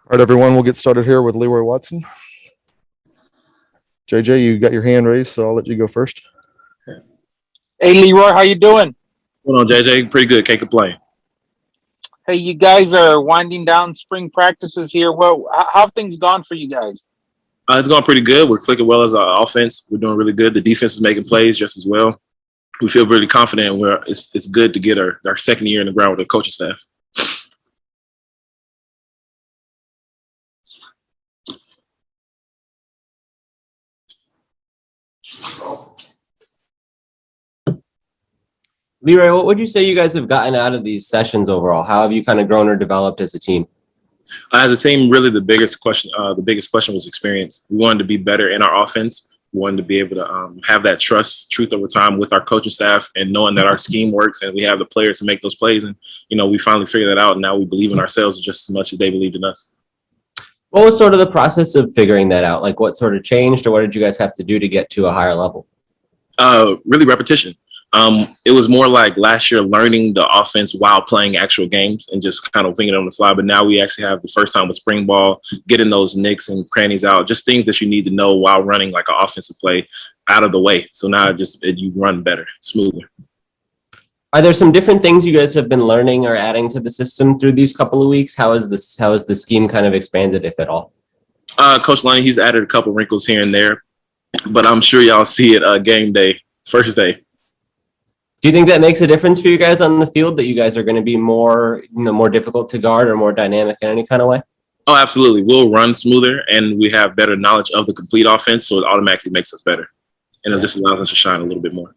All right, everyone, we'll get started here with Leroy Watson. JJ, you got your hand raised, so I'll let you go first. Hey, Leroy, how you doing? Hold on, JJ. Pretty good. Can't complain. Hey, you guys are winding down spring practices here. Well, how have things gone for you guys? It's going pretty good. We're clicking well as our offense. We're doing really good. The defense is making plays just as well. We feel really confident. It's good to get our second year in the ground with the coaching staff. Leroy, what would you say you guys have gotten out of these sessions overall? How have you kind of grown or developed as a team? As a team, really the biggest question was experience. We wanted to be better in our offense. We wanted to be able to have that truth over time with our coaching staff, and knowing that our scheme works and we have the players to make those plays. And we finally figured that out. And now we believe in ourselves just as much as they believed in us. What was sort of the process of figuring that out? Like, what sort of changed, or what did you guys have to do to get to a higher level? Really repetition. It was more like last year learning the offense while playing actual games and just kind of thinking on the fly. But now we actually have the first time with spring ball, getting those nicks and crannies out, just things that you need to know while running like an offensive play out of the way. So now you run better, smoother. Are there some different things you guys have been learning or adding to the system through these couple of weeks? How has the scheme kind of expanded, if at all? Coach Lonnie, he's added a couple wrinkles here and there, but I'm sure y'all see it game day, first day. Do you think that makes a difference for you guys on the field, that you guys are going to be more difficult to guard or more dynamic in any kind of way? Oh, absolutely. We'll run smoother and we have better knowledge of the complete offense, so it automatically makes us better. And it just allows us to shine a little bit more.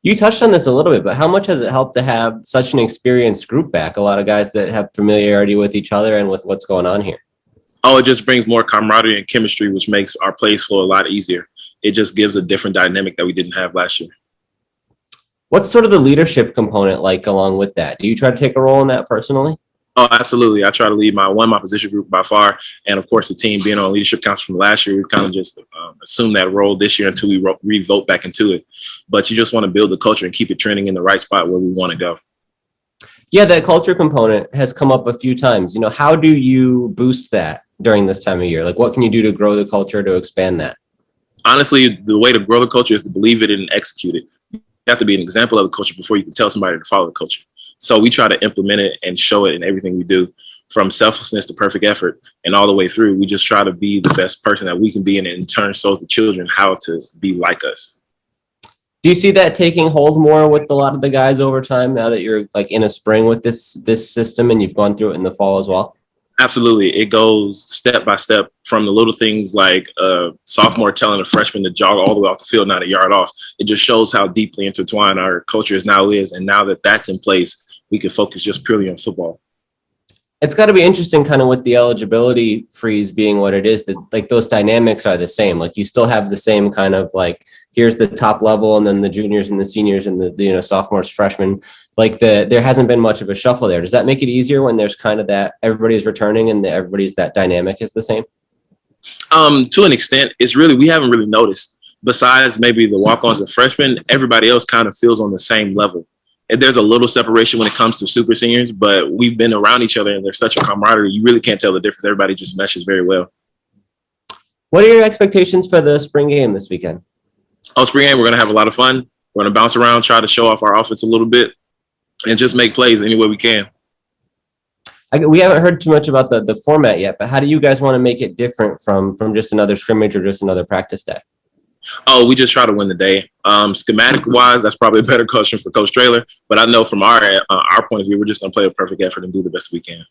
You touched on this a little bit, but how much has it helped to have such an experienced group back? A lot of guys that have familiarity with each other and with what's going on here. Oh, it just brings more camaraderie and chemistry, which makes our plays flow a lot easier. It just gives a different dynamic that we didn't have last year. What's sort of the leadership component like along with that? Do you try to take a role in that personally? Oh, absolutely. I try to lead my position group by far. And of course, the team being on leadership council from last year, we kind of just assumed that role this year until we re-vote back into it. But you just want to build the culture and keep it trending in the right spot where we want to go. Yeah, that culture component has come up a few times. How do you boost that during this time of year? Like, what can you do to grow the culture, to expand that? Honestly, the way to grow the culture is to believe it and execute it. You have to be an example of the culture before you can tell somebody to follow the culture. So we try to implement it and show it in everything we do, from selflessness to perfect effort, and all the way through. We just try to be the best person that we can be, and in turn shows the children how to be like us. Do you see that taking hold more with a lot of the guys over time, now that you're like in a spring with this system and you've gone through it in the fall as well? Absolutely. It goes step by step, from the little things like a sophomore telling a freshman to jog all the way off the field, not a yard off. It just shows how deeply intertwined our culture is. And now that that's in place, we can focus just purely on football. It's got to be interesting kind of with the eligibility freeze being what it is, that like those dynamics are the same. Like, you still have the same kind of like, here's the top level and then the juniors and the seniors and the sophomores, freshmen. Like, there hasn't been much of a shuffle there. Does that make it easier when there's kind of that everybody's returning and that dynamic is the same? To an extent, we haven't really noticed. Besides maybe the walk-ons and freshmen, everybody else kind of feels on the same level. And there's a little separation when it comes to super seniors, but we've been around each other and there's such a camaraderie. You really can't tell the difference. Everybody just meshes very well. What are your expectations for the spring game this weekend? Oh, spring game, we're going to have a lot of fun. We're going to bounce around, try to show off our offense a little bit, and just make plays any way we can. We haven't heard too much about the format yet, but how do you guys want to make it different from just another scrimmage or just another practice day? Oh, we just try to win the day. Schematic-wise, that's probably a better question for Coach Traylor. But I know from our point of view, we're just going to play a perfect effort and do the best we can.